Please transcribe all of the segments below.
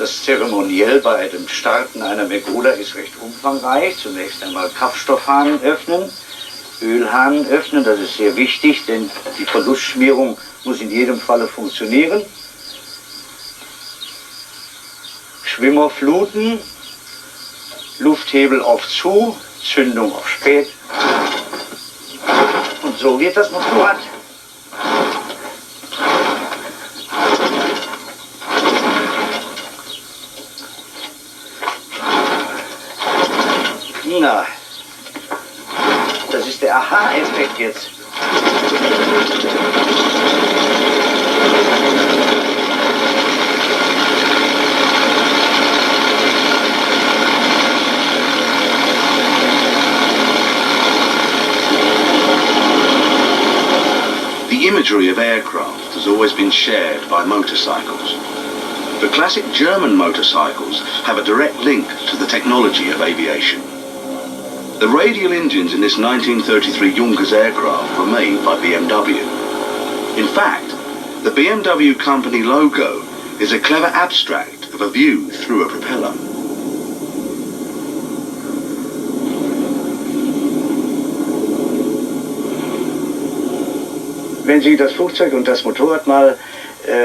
Das Zeremoniell bei dem Starten einer Megula ist recht umfangreich. Zunächst einmal Kraftstoffhahn öffnen, Ölhahn öffnen, das ist sehr wichtig, denn die Verlustschmierung muss in jedem Falle funktionieren. Schwimmer fluten, Lufthebel auf zu, Zündung auf spät. Und so wird das Motorrad. Na, das ist der Aha-Effekt jetzt. The imagery of aircraft has always been shared by motorcycles. The classic German motorcycles have a direct link to the technology of aviation. The radial engines in this 1933 Junkers aircraft were made by BMW. In fact, the BMW company logo is a clever abstract of a view through a propeller. Wenn Sie das Flugzeug und das Motorrad mal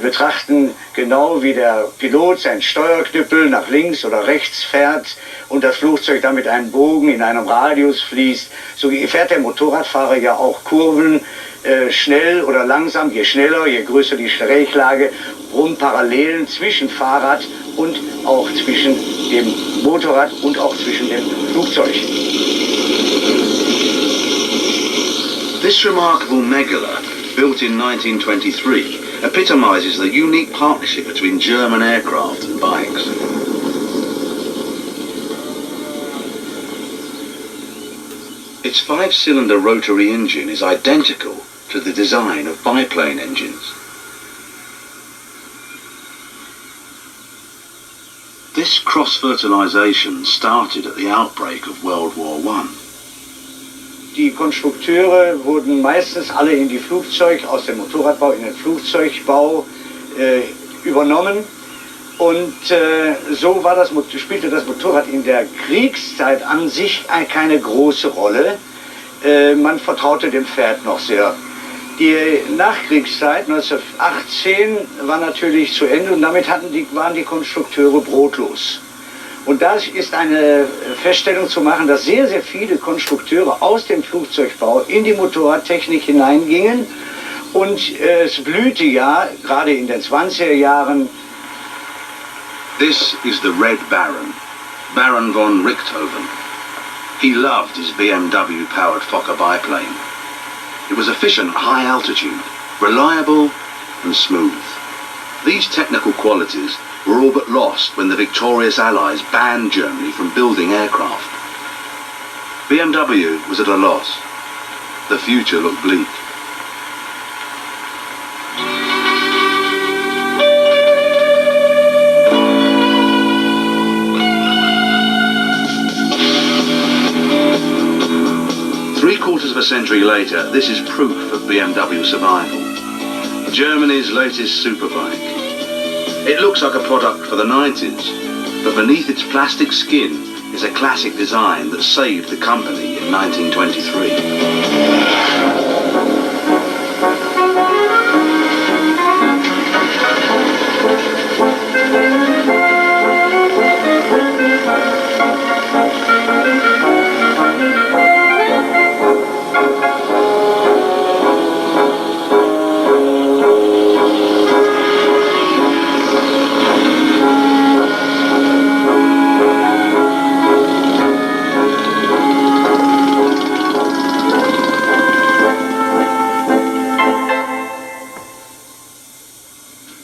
betrachten, genau wie der Pilot seinen Steuerknüppel nach links oder rechts fährt und das Flugzeug damit einen Bogen in einem Radius fließt, so fährt der Motorradfahrer ja auch Kurven schnell oder langsam, je schneller, je größer die Schräglage, Parallelen zwischen Fahrrad und auch zwischen dem Motorrad und auch zwischen dem Flugzeug. This remarkable megala, built in 1923, epitomizes the unique partnership between German aircraft and bikes. Its 5-cylinder rotary engine is identical to the design of biplane engines. This cross-fertilization started at the outbreak of World War I. Die Konstrukteure wurden meistens alle in die aus dem Motorradbau in den Flugzeugbau übernommen. Und so war spielte das Motorrad in der Kriegszeit an sich keine große Rolle. Man vertraute dem Pferd noch sehr. Die Nachkriegszeit 1918 war natürlich zu Ende und damit waren die Konstrukteure brotlos. Und da ist eine Feststellung zu machen, dass sehr, sehr viele Konstrukteure aus dem Flugzeugbau in die Motorradtechnik hineingingen. Und es blühte ja, gerade in den 20er Jahren. This is the Red Baron, Baron von Richthofen. He loved his BMW-powered Fokker biplane. It was efficient at high altitude, reliable and smooth. These technical qualities were all but lost when the victorious Allies banned Germany from building aircraft. BMW was at a loss. The future looked bleak. Three-quarters of a century later, this is proof of BMW survival. Germany's latest superbike. It looks like a product for the 90s, but beneath its plastic skin is a classic design that saved the company in 1923.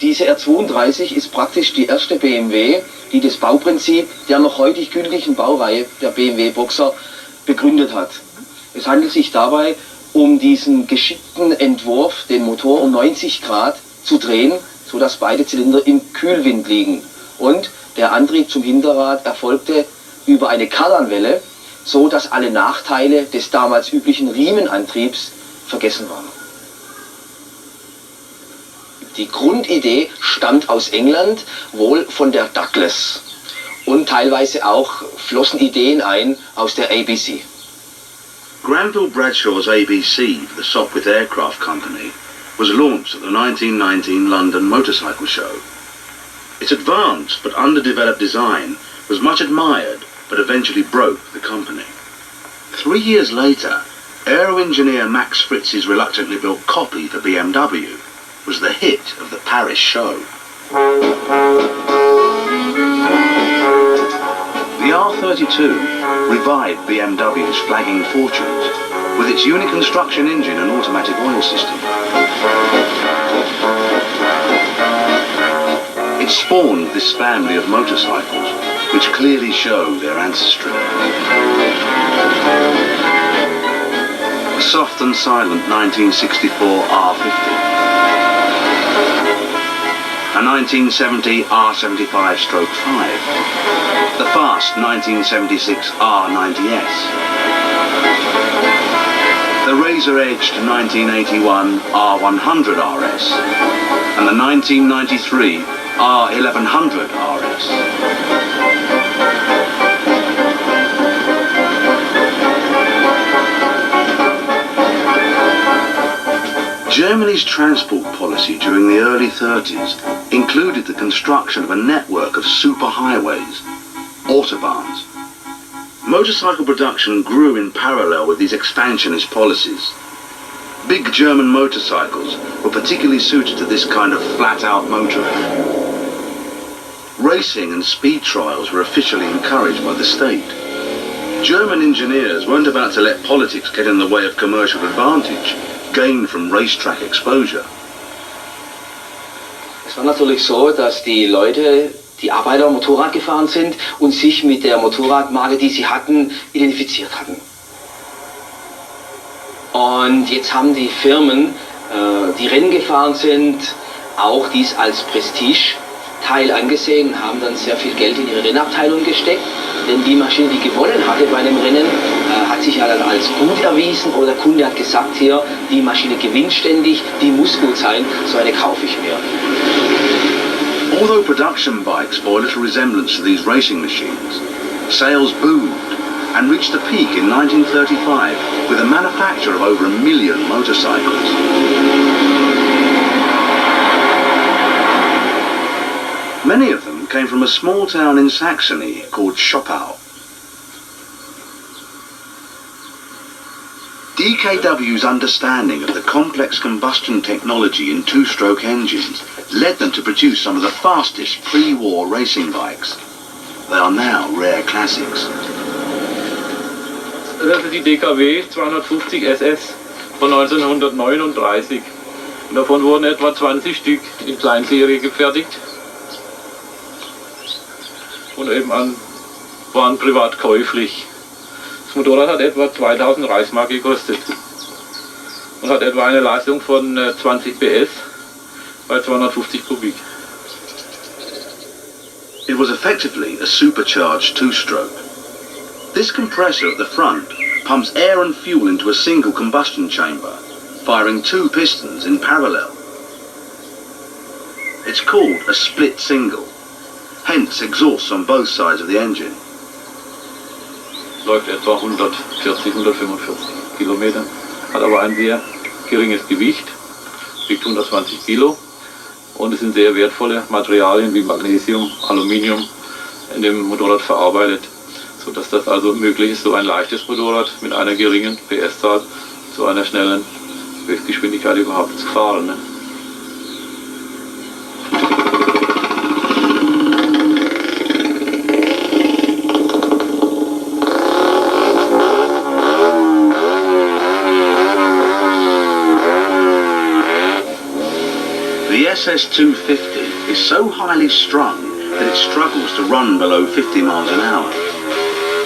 Diese R32 ist praktisch die erste BMW, die das Bauprinzip der noch heute gültigen Baureihe der BMW Boxer begründet hat. Es handelt sich dabei um diesen geschickten Entwurf, den Motor um 90 Grad zu drehen, sodass beide Zylinder im Kühlwind liegen. Und der Antrieb zum Hinterrad erfolgte über eine Kardanwelle, so dass alle Nachteile des damals üblichen Riemenantriebs vergessen waren. Die Grundidee stammt aus England, wohl von der Douglas. Und teilweise auch flossen Ideen ein aus der ABC. Granville Bradshaw's ABC, the Sopwith Aircraft Company, was launched at the 1919 London Motorcycle Show. Its advanced but underdeveloped design was much admired, but eventually broke the company. 3 years later, aero engineer Max Fritz's reluctantly built copy for BMW was the hit of the Paris show. The R32 revived BMW's flagging fortunes with its uniconstruction engine and automatic oil system. It spawned this family of motorcycles, which clearly show their ancestry. The soft and silent 1964 R50. A 1970 R75/5, the fast 1976 R90S, the razor-edged 1981 R100 RS, and the 1993 R1100 RS. Germany's transport policy during the early 30s included the construction of a network of superhighways, autobahns. Motorcycle production grew in parallel with these expansionist policies. Big German motorcycles were particularly suited to this kind of flat-out motoring. Racing and speed trials were officially encouraged by the state. German engineers weren't about to let politics get in the way of commercial advantage gained from racetrack exposure. Es war natürlich so, dass die Leute, die Arbeiter Motorrad gefahren sind und sich mit der Motorradmarke, die sie hatten, identifiziert hatten. Und jetzt haben die Firmen, die Rennen gefahren sind, auch dies als Prestige-Teil angesehen und haben dann sehr viel Geld in ihre Rennabteilung gesteckt. Denn die Maschine, die gewonnen hatte bei einem Rennen, hat sich ja dann als gut erwiesen oder der Kunde hat gesagt, hier, die Maschine gewinnt ständig, die muss gut sein, so eine kaufe ich mir. Although production bikes bore little resemblance to these racing machines, sales boomed and reached a peak in 1935 with a manufacture of over 1 million motorcycles. Many of them came from a small town in Saxony called Schoppau. DKW's understanding of the complex combustion technology in two-stroke engines led them to produce some of the fastest pre-war racing bikes. They are now rare classics. Das ist die DKW 250 SS von 1939. Und davon wurden etwa 20 Stück in Kleinserie gefertigt. Und eben waren privat käuflich. Das Motorrad hat etwa 2000 Reichsmark gekostet und hat etwa eine Leistung von 20 PS bei 250 Kubik. It was effectively a supercharged two-stroke. This compressor at the front pumps air and fuel into a single combustion chamber, firing 2 pistons in parallel. It's called a split single, hence exhausts on both sides of the engine. Läuft etwa 140, 145 Kilometer, hat aber ein sehr geringes Gewicht, wiegt 120 Kilo und es sind sehr wertvolle Materialien wie Magnesium, Aluminium in dem Motorrad verarbeitet, sodass das also möglich ist, so ein leichtes Motorrad mit einer geringen PS-Zahl zu einer schnellen Höchstgeschwindigkeit überhaupt zu fahren. Ne? The SS250 is so highly strung that it struggles to run below 50 miles an hour.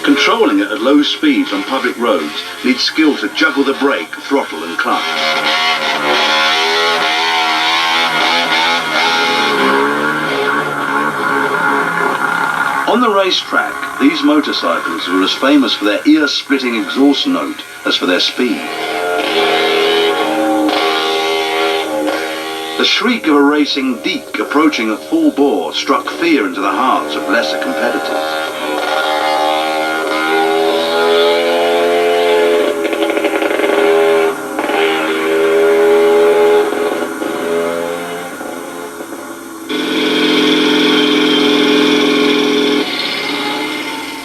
Controlling it at low speeds on public roads needs skill to juggle the brake, throttle and clutch. On the racetrack, these motorcycles were as famous for their ear-splitting exhaust note as for their speed. The shriek of a racing Deke approaching at full bore struck fear into the hearts of lesser competitors.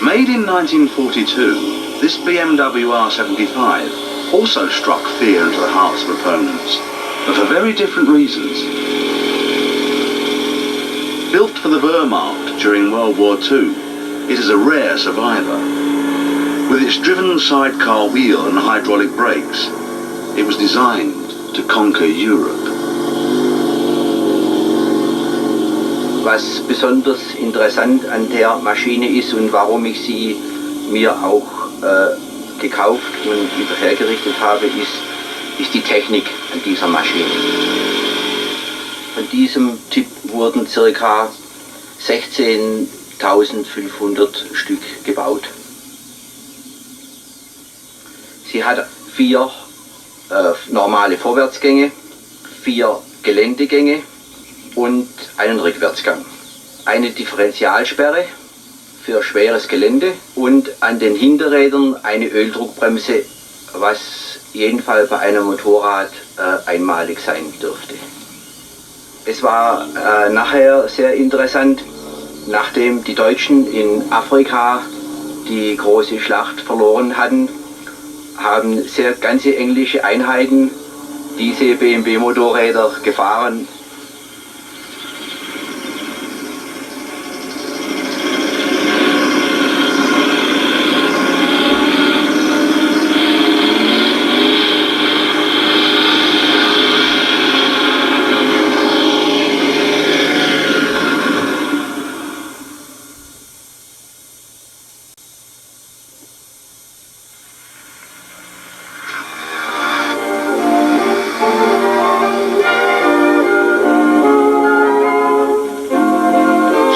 Made in 1942, this BMW R75 also struck fear into the hearts of opponents, but for very different reasons. Built for the Wehrmacht during World War II, it is a rare survivor. With its driven sidecar wheel and hydraulic brakes, it was designed to conquer Europe. Was besonders interessant an der Maschine ist und warum ich sie mir auch gekauft und wieder hergerichtet habe, ist die Technik an dieser Maschine. Von diesem Typ wurden ca. 16.500 Stück gebaut. Sie hat 4 normale Vorwärtsgänge, 4 Geländegänge und einen Rückwärtsgang. Eine Differentialsperre für schweres Gelände und an den Hinterrädern eine Öldruckbremse, was jedenfalls bei einem Motorrad einmalig sein dürfte. Es war nachher sehr interessant, nachdem die Deutschen in Afrika die große Schlacht verloren hatten, haben ganze englische Einheiten diese BMW-Motorräder gefahren.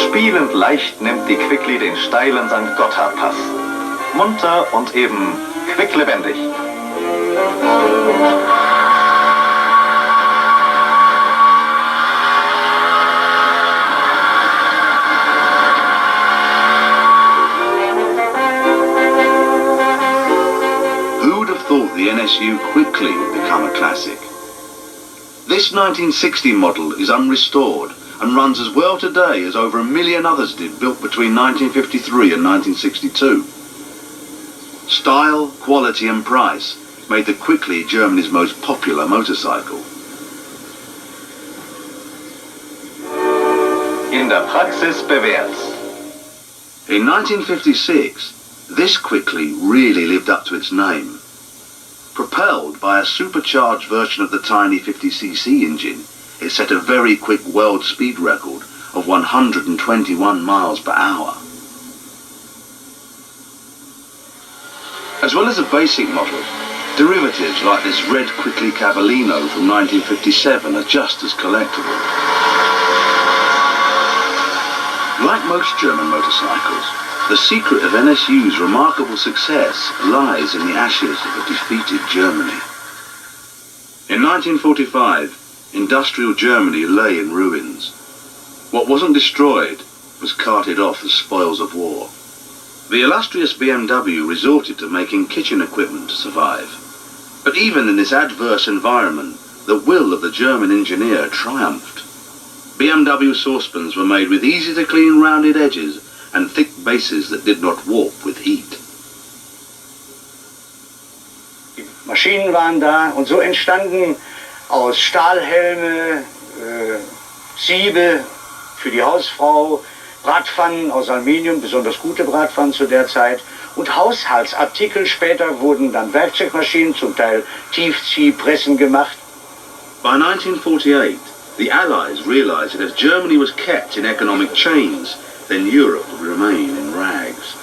Spielend leicht nimmt die Quickly den steilen St. Gotthard-Pass. Munter und eben quicklebendig. Who would have thought the NSU Quickly would become a classic? This 1960 model is unrestored and runs as well today as over 1 million others did built between 1953 and 1962. Style, quality and price made the Quickly Germany's most popular motorcycle. In der Praxis bewährt's. In 1956, this Quickly really lived up to its name. Propelled by a supercharged version of the tiny 50cc engine, it set a very quick world speed record of 121 miles per hour. As well as a basic model, derivatives like this red Quickly Cavallino from 1957 are just as collectible. Like most German motorcycles, the secret of NSU's remarkable success lies in the ashes of a defeated Germany. In 1945, industrial Germany lay in ruins. What wasn't destroyed was carted off as spoils of war. The illustrious BMW resorted to making kitchen equipment to survive. But even in this adverse environment, the will of the German engineer triumphed. BMW saucepans were made with easy-to-clean rounded edges and thick bases that did not warp with heat. Die Maschinen waren da und so entstanden aus Stahlhelme, Siebe für die Hausfrau, Bratpfannen aus Aluminium, besonders gute Bratpfannen zu der Zeit, und Haushaltsartikel. Später wurden dann Werkzeugmaschinen, zum Teil Tiefziehpressen gemacht. By 1948, the Allies realized that if Germany was kept in economic chains, then Europe would remain in rags.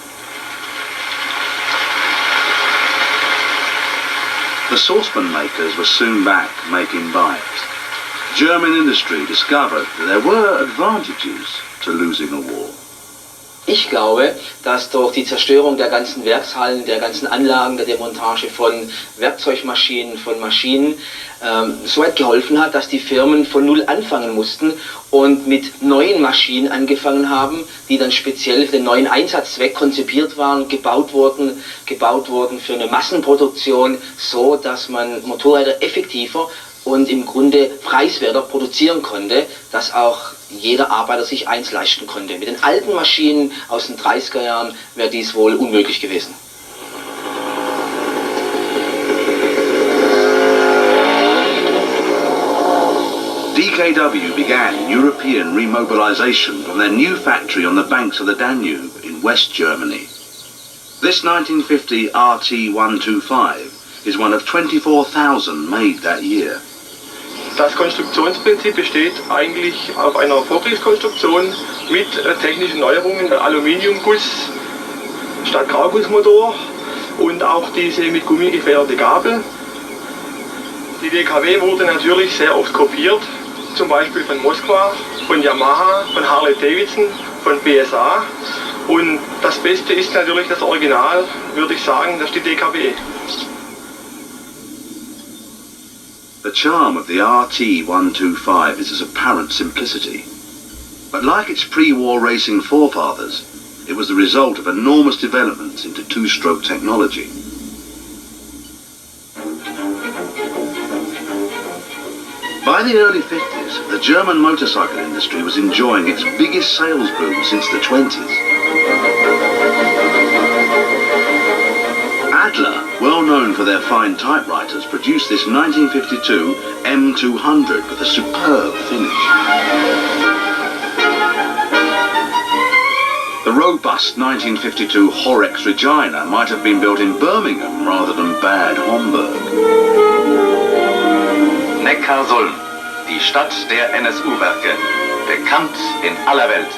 The saucepan makers were soon back making bikes. German industry discovered that there were advantages to losing a war. Ich glaube, dass durch die Zerstörung der ganzen Werkshallen, der ganzen Anlagen, der Demontage von Werkzeugmaschinen, von Maschinen, so weit geholfen hat, dass die Firmen von Null anfangen mussten und mit neuen Maschinen angefangen haben, die dann speziell für den neuen Einsatzzweck konzipiert waren, gebaut wurden für eine Massenproduktion, so dass man Motorräder effektiver und im Grunde preiswerter produzieren konnte, dass auch jeder Arbeiter sich eins leisten konnte. Mit den alten Maschinen aus den 30er Jahren wäre dies wohl unmöglich gewesen. DKW began European remobilization from their new factory on the banks of the Danube in West Germany. This 1950 RT125 is one of 24,000 made that year. Das Konstruktionsprinzip besteht eigentlich auf einer Vorkriegskonstruktion mit technischen Neuerungen, Aluminiumguss statt Graugussmotor und auch diese mit Gummi gefederte Gabel. Die DKW wurde natürlich sehr oft kopiert, zum Beispiel von Moskwa, von Yamaha, von Harley Davidson, von BSA. Und das Beste ist natürlich das Original, würde ich sagen, das ist die DKW. The charm of the RT125 is its apparent simplicity. But like its pre-war racing forefathers, it was the result of enormous developments into two-stroke technology. By the early 50s, the German motorcycle industry was enjoying its biggest sales boom since the 20s. Adler, well known for their fine typewriters, produced this 1952 M200 with a superb finish. The robust 1952 Horex Regina might have been built in Birmingham rather than Bad Homburg. Neckarsulm, die Stadt der NSU-Werke, bekannt in aller Welt.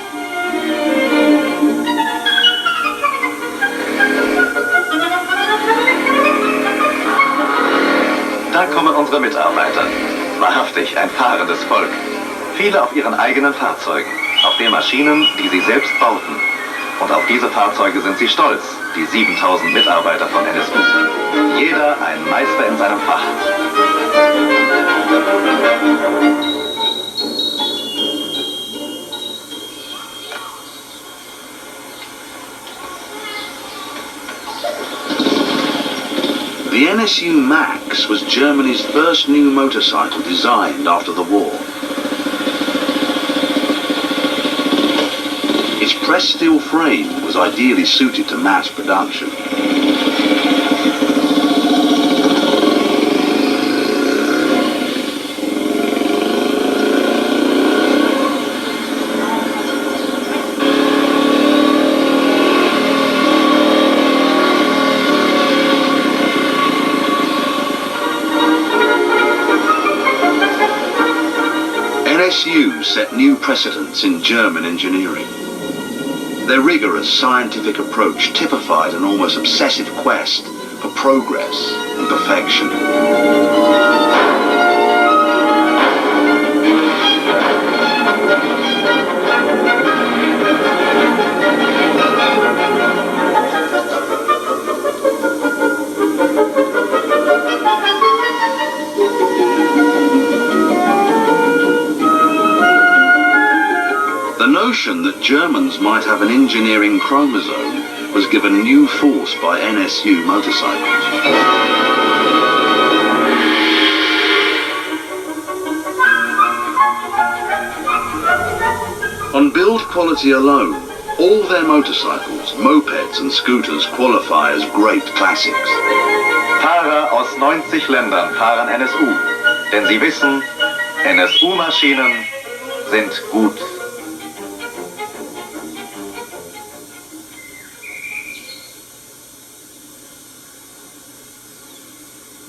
Da kommen unsere Mitarbeiter. Wahrhaftig ein fahrendes Volk. Viele auf ihren eigenen Fahrzeugen, auf den Maschinen, die sie selbst bauten. Und auf diese Fahrzeuge sind sie stolz, die 7000 Mitarbeiter von NSU. Jeder ein Meister in seinem Fach. The NSU Max was Germany's first new motorcycle designed after the war. Its pressed steel frame was ideally suited to mass production. NSU set new precedents in German engineering. Their rigorous scientific approach typified an almost obsessive quest for progress and perfection. The notion that Germans might have an engineering chromosome was given new force by NSU motorcycles. On build quality alone, all their motorcycles, mopeds and scooters qualify as great classics. Fahrer aus 90 Ländern fahren NSU, denn sie wissen, NSU-Maschinen sind gut.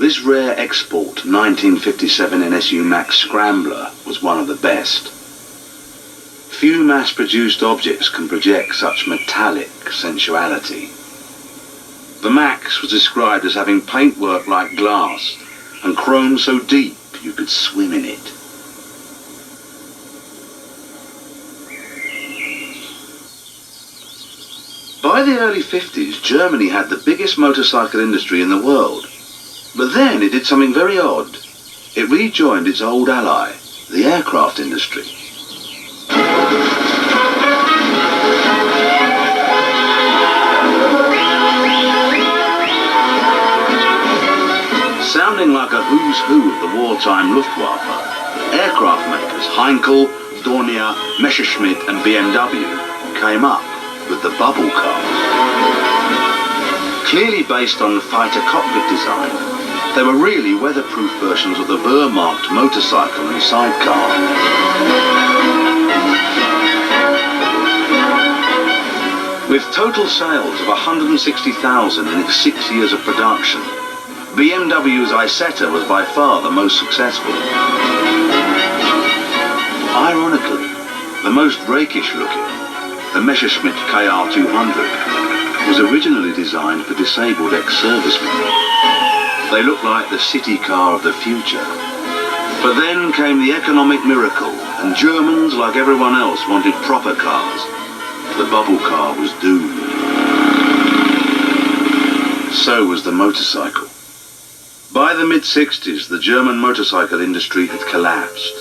This rare export 1957 NSU Max Scrambler was one of the best. Few mass-produced objects can project such metallic sensuality. The Max was described as having paintwork like glass and chrome so deep you could swim in it. By the early 50s, Germany had the biggest motorcycle industry in the world. But then it did something very odd. It rejoined its old ally, the aircraft industry. Sounding like a who's who of the wartime Luftwaffe, aircraft makers Heinkel, Dornier, Messerschmitt and BMW came up with the bubble cars. Clearly based on the fighter cockpit design, they were really weatherproof versions of the Wehrmacht motorcycle and sidecar. With total sales of 160,000 in its 6 years of production, BMW's Isetta was by far the most successful. Ironically, the most rakish looking, the Messerschmitt KR200, was originally designed for disabled ex-servicemen. They looked like the city car of the future. But then came the economic miracle, and Germans, like everyone else, wanted proper cars. The bubble car was doomed. So was the motorcycle. By the mid-60s, the German motorcycle industry had collapsed.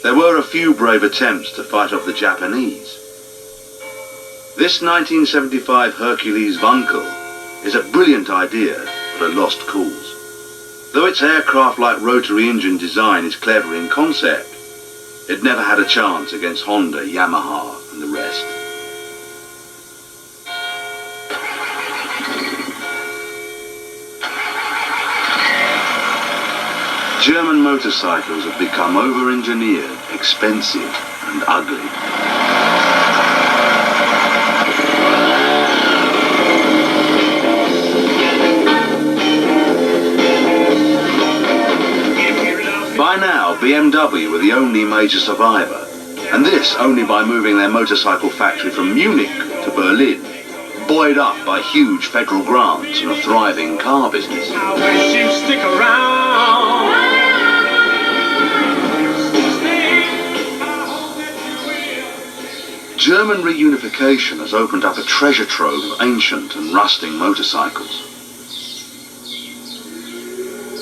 There were a few brave attempts to fight off the Japanese. This 1975 Hercules Wankel is a brilliant idea, but a lost cause. Though its aircraft-like rotary engine design is clever in concept, it never had a chance against Honda, Yamaha and the rest. German motorcycles have become over-engineered, expensive and ugly. By now, BMW were the only major survivor, and this only by moving their motorcycle factory from Munich to Berlin, buoyed up by huge federal grants and a thriving car business. I wish you'd stick around. German reunification has opened up a treasure trove of ancient and rusting motorcycles.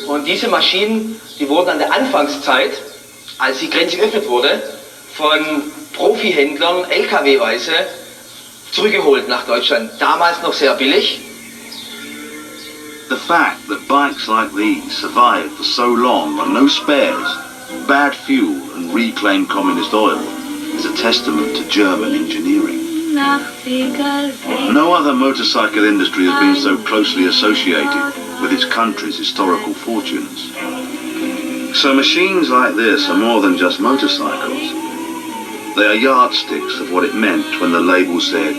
Und diese Maschinen, die wurden an der Anfangszeit, als die Grenze geöffnet wurde, von Profihändlern LKW-weise zurückgeholt nach Deutschland. Damals noch sehr billig. The fact that bikes like these survived for so long on no spares, bad fuel and reclaimed communist oil is a testament to German engineering. No other motorcycle industry has been so closely associated with its country's historical fortunes. So machines like this are more than just motorcycles. They are yardsticks of what it meant when the label said,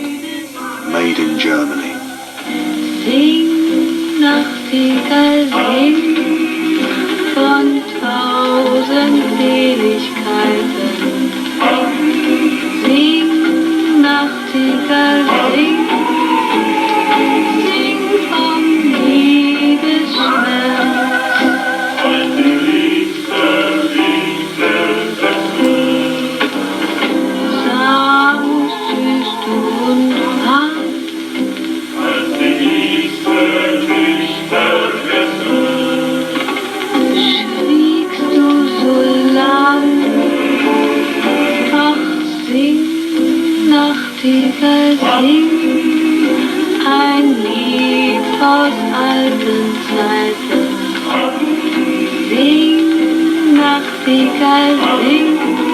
made in Germany. Sing, Nachtigall, sing, von 1000 Seligkeiten. Sing, Nachtigall, sing, sing vom Liebesschmerz. Nachtigall, sing ein Lied aus alten Zeiten. Sing, Nachtigall, sing.